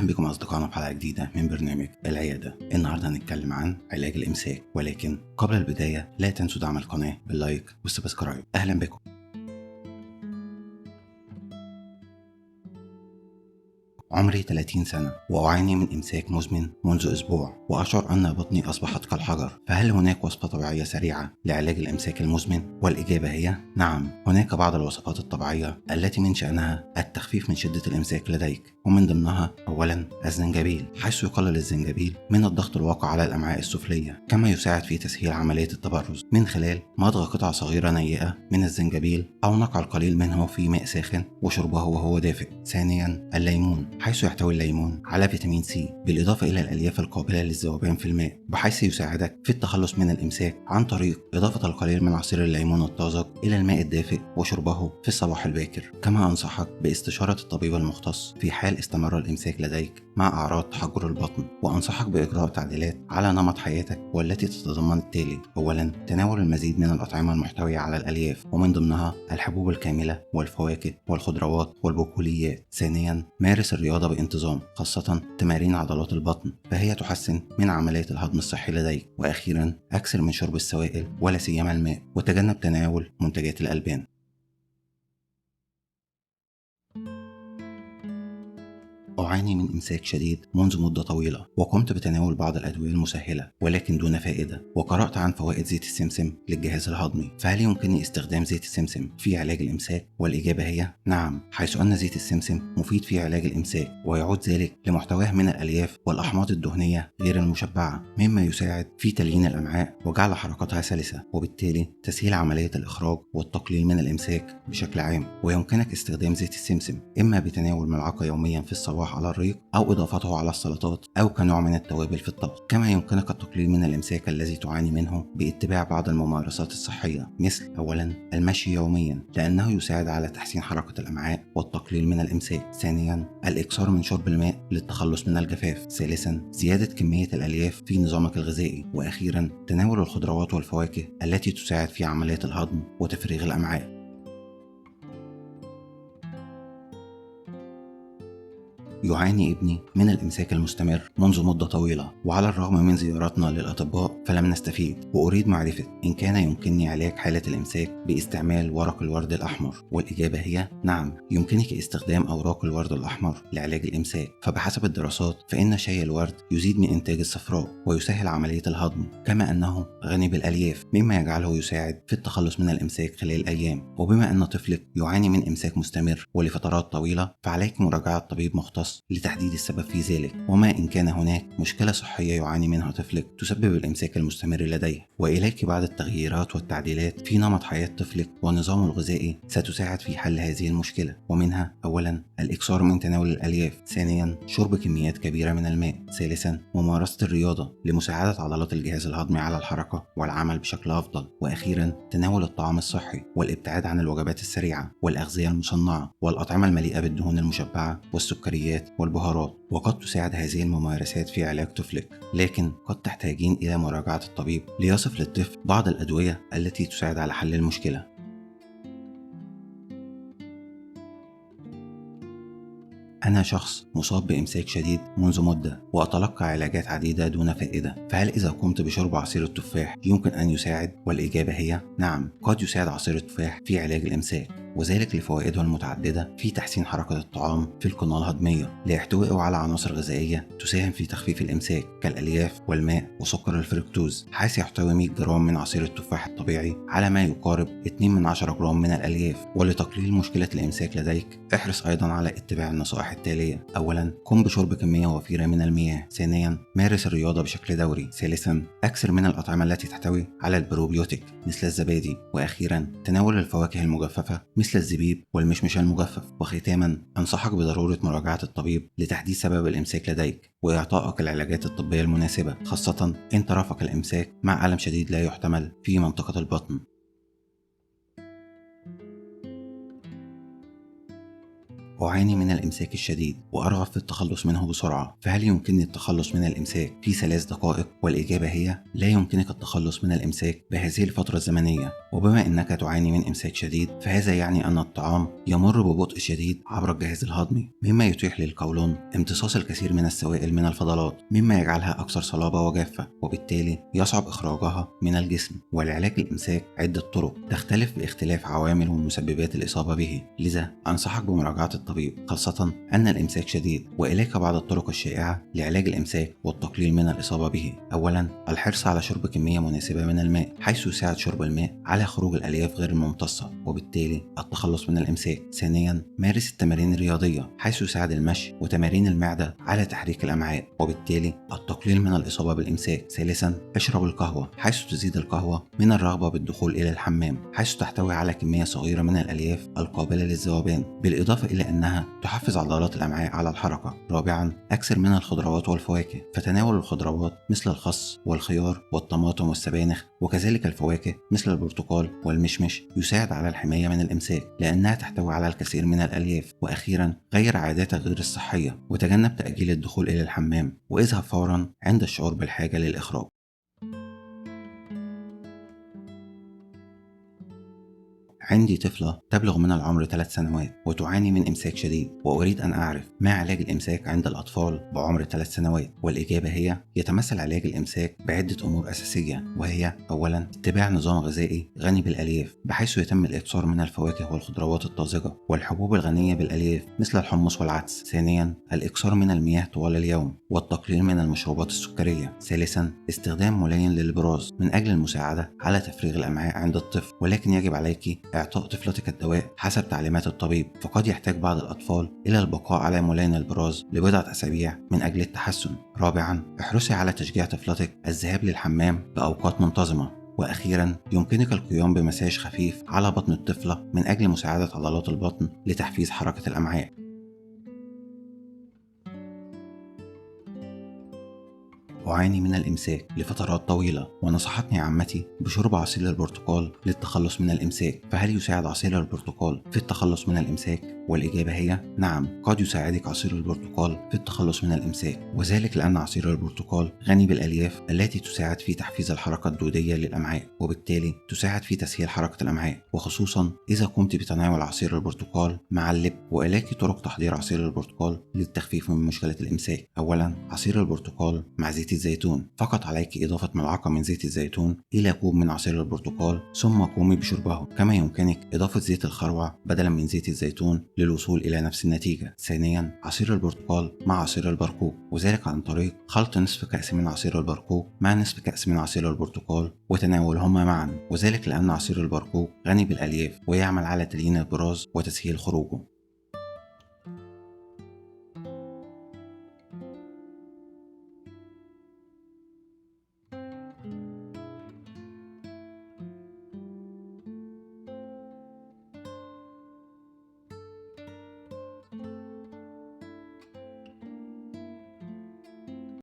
أهلا بكم أصدقائنا في حلقة جديدة من برنامج العيادة. النهاردة هنتكلم عن علاج الإمساك، ولكن قبل البداية لا تنسوا دعم القناة باللايك والسبسكرايب. أهلا بكم. عمري 30 سنة وأعاني من إمساك مزمن منذ أسبوع، وأشعر أن بطني أصبحت كالحجر. فهل هناك وصفة طبيعية سريعة لعلاج الإمساك المزمن؟ والإجابة هي نعم. هناك بعض الوصفات الطبيعية التي من شأنها التخفيف من شدة الإمساك لديك، ومن ضمنها أولا الزنجبيل، حيث يقلل الزنجبيل من الضغط الواقع على الأمعاء السفلية، كما يساعد في تسهيل عملية التبرز من خلال مضغ قطعة صغيرة نيئة من الزنجبيل أو نقع القليل منه في ماء ساخن وشربه وهو دافئ. ثانيا الليمون، حيث يحتوي الليمون على فيتامين سي بالإضافة إلى الألياف القابلة للذوبان في الماء، بحيث يساعدك في التخلص من الإمساك عن طريق إضافة القليل من عصير الليمون الطازج إلى الماء الدافئ وشربه في الصباح الباكر. كما أنصحك باستشارة الطبيب المختص في حال استمر الإمساك لديك مع أعراض تحجر البطن، وأنصحك بإجراء تعديلات على نمط حياتك، والتي تتضمن التالي: أولا تناول المزيد من الأطعمة المحتوية على الألياف، ومن ضمنها الحبوب الكاملة والفواكه والخضروات والبقوليات. ثانيا مارس الرياضة بانتظام، خاصة تمارين عضلات البطن، فهي تحسن من عملية الهضم الصحي لديك. وأخيرا أكثر من شرب السوائل ولا سيما الماء، وتجنب تناول منتجات الألبان. أعاني من إمساك شديد منذ مدة طويلة، وقمت بتناول بعض الأدوية المسهلة ولكن دون فائدة، وقرأت عن فوائد زيت السمسم للجهاز الهضمي. فهل يمكنني استخدام زيت السمسم في علاج الإمساك؟ والإجابة هي نعم، حيث أن زيت السمسم مفيد في علاج الإمساك، ويعود ذلك لمحتواه من الألياف والأحماض الدهنية غير المشبعة، مما يساعد في تليين الأمعاء وجعل حركتها سلسة، وبالتالي تسهيل عملية الإخراج والتقليل من الإمساك بشكل عام. ويمكنك استخدام زيت السمسم إما بتناول ملعقة يوميا في الصباح على الريق، أو إضافته على السلطات، أو كنوع من التوابل في الطبخ. كما يمكنك التقليل من الإمساك الذي تعاني منه باتباع بعض الممارسات الصحية، مثل أولا المشي يوميا، لأنه يساعد على تحسين حركة الأمعاء والتقليل من الإمساك. ثانيا الإكثار من شرب الماء للتخلص من الجفاف. ثالثا زيادة كمية الألياف في نظامك الغذائي. وأخيرا تناول الخضروات والفواكه التي تساعد في عملية الهضم وتفريغ الأمعاء. يعاني ابني من الإمساك المستمر منذ مدة طويلة، وعلى الرغم من زياراتنا للأطباء فلم نستفيد، وأريد معرفة إن كان يمكنني علاج حالة الإمساك باستعمال ورق الورد الأحمر. والإجابة هي نعم، يمكنك استخدام أوراق الورد الأحمر لعلاج الإمساك. فبحسب الدراسات فإن شاي الورد يزيد من إنتاج الصفراء ويسهل عملية الهضم، كما أنه غني بالألياف، مما يجعله يساعد في التخلص من الإمساك خلال أيام. وبما أن طفلك يعاني من إمساك مستمر ولفترات طويلة، فعليك مراجعة طبيب مختص لتحديد السبب في ذلك، وما إن كان هناك مشكلة صحية يعاني منها طفلك تسبب الإمساك المستمر لديه. وإليك بعض التغييرات والتعديلات في نمط حياة طفلك ونظامه الغذائي ستساعد في حل هذه المشكلة، ومنها أولا الإكثار من تناول الألياف. ثانيا شرب كميات كبيرة من الماء. ثالثا ممارسة الرياضة لمساعدة عضلات الجهاز الهضمي على الحركة والعمل بشكل أفضل. وأخيرا تناول الطعام الصحي والابتعاد عن الوجبات السريعة والأغذية المصنعة والأطعمة المليئة بالدهون المشبعة والسكريات والبهارات. وقد تساعد هذه الممارسات في علاج طفلك، لكن قد تحتاجين إلى مراجعة الطبيب ليصف للطفل بعض الأدوية التي تساعد على حل المشكلة. أنا شخص مصاب بإمساك شديد منذ مدة، وأتلقى علاجات عديدة دون فائدة. فهل إذا قمت بشرب عصير التفاح يمكن أن يساعد؟ والإجابة هي نعم، قد يساعد عصير التفاح في علاج الإمساك، وذلك لفوائده المتعددة في تحسين حركة الطعام في القناة الهضمية، ليحتويه على عناصر غذائية تساهم في تخفيف الإمساك كالألياف والماء وسكر الفركتوز، حيث يحتوي 100 جرام من عصير التفاح الطبيعي على ما يقارب 2 من 10 جرام من الألياف. ولتقليل مشكلة الإمساك لديك احرص أيضا على اتباع النصائح التالية: أولا قم بشرب كمية وفيرة من المياه. ثانيا مارس الرياضة بشكل دوري. ثالثا أكثر من الأطعمة التي تحتوي على البروبيوتيك مثل الزبادي. وأخيرا تناول الفواكه المجففة مثل الزبيب والمشمش المجفف. وختاما أنصحك بضرورة مراجعة الطبيب لتحديد سبب الإمساك لديك وإعطائك العلاجات الطبية المناسبة، خاصة إن ترافق الإمساك مع ألم شديد لا يحتمل في منطقة البطن. أعاني من الإمساك الشديد وأرغب في التخلص منه بسرعة، فهل يمكنني التخلص من الإمساك في 3 دقائق؟ والإجابة هي لا يمكنك التخلص من الإمساك بهذه الفترة الزمنية. وبما أنك تعاني من إمساك شديد فهذا يعني أن الطعام يمر ببطء شديد عبر الجهاز الهضمي، مما يتيح للقولون امتصاص الكثير من السوائل من الفضلات، مما يجعلها أكثر صلابة وجافة، وبالتالي يصعب إخراجها من الجسم. ولعلاج الإمساك عدة طرق تختلف باختلاف عوامل ومسببات الإصابة به، لذا أنصحك بمراجعة الطبيب، خاصة أن الإمساك شديد. وإليك بعض الطرق الشائعة لعلاج الإمساك والتقليل من الإصابة به. أولا، الحرص على شرب كمية مناسبة من الماء، حيث يساعد شرب الماء على خروج الألياف غير الممتصة وبالتالي التخلص من الإمساك. ثانيا، مارس التمارين الرياضية، حيث يساعد المشي وتمارين المعدة على تحريك الأمعاء وبالتالي التقليل من الإصابة بالإمساك. ثالثا، اشرب القهوة، حيث تزيد القهوة من الرغبة بالدخول إلى الحمام، حيث تحتوي على كمية صغيرة من الألياف القابلة للذوبان، بالإضافة إلى أنها تحفز عضلات الأمعاء على الحركة. رابعا، أكثر من الخضروات والفواكه، فتناول الخضروات مثل الخس والخيار والطماطم والسبانخ، وكذلك الفواكه مثل البرتقال والمشمش يساعد على الحماية من الإمساك لأنها تحتوي على الكثير من الألياف. وأخيرا، غير عاداتك غير الصحية وتجنب تأجيل الدخول إلى الحمام، واذهب فورا عند الشعور بالحاجة للإخراج. عندي طفلة تبلغ من العمر 3 سنوات وتعاني من إمساك شديد، وأريد أن أعرف ما علاج الإمساك عند الأطفال بعمر 3 سنوات. والإجابة هي يتمثل علاج الإمساك بعدة أمور أساسية، وهي أولا، اتباع نظام غذائي غني بالألياف، بحيث يتم الإكثار من الفواكه والخضروات الطازجة والحبوب الغنية بالألياف مثل الحمص والعدس. ثانيا، الإكثار من المياه طوال اليوم والتقليل من المشروبات السكرية. ثالثا، استخدام ملاين للإبراز من أجل المساعدة على تفريغ الأمعاء عند الطفل، ولكن يجب عليك إعطاء طفلتك الدواء حسب تعليمات الطبيب، فقد يحتاج بعض الأطفال إلى البقاء على ملاين البراز لبضعة أسابيع من أجل التحسن. رابعا، احرصي على تشجيع طفلتك الذهاب للحمام بأوقات منتظمة. وأخيرا، يمكنك القيام بمساج خفيف على بطن الطفلة من أجل مساعدة عضلات البطن لتحفيز حركة الأمعاء. أعاني من الإمساك لفترات طويلة، ونصحتني عمتي بشرب عصير البرتقال للتخلص من الإمساك، فهل يساعد عصير البرتقال في التخلص من الإمساك؟ والإجابة هي نعم، قد يساعدك عصير البرتقال في التخلص من الإمساك، وذلك لأن عصير البرتقال غني بالألياف التي تساعد في تحفيز الحركة الدودية للأمعاء، وبالتالي تساعد في تسهيل حركة الأمعاء، وخصوصا إذا قمت بتناول عصير البرتقال مع اللب. وإليك طرق تحضير عصير البرتقال للتخفيف من مشكلة الإمساك. أولا، عصير البرتقال مع زيت الزيتون، فقط عليك إضافة ملعقة من زيت الزيتون إلى كوب من عصير البرتقال ثم قومي بشربه. كما يمكنك إضافة زيت الخروع بدلا من زيت الزيتون للوصول إلى نفس النتيجة. ثانيا، عصير البرتقال مع عصير البرقوق، وذلك عن طريق خلط نصف كأس من عصير البرقوق مع نصف كأس من عصير البرتقال وتناولهما معا، وذلك لأن عصير البرقوق غني بالألياف ويعمل على تليين البراز وتسهيل خروجه.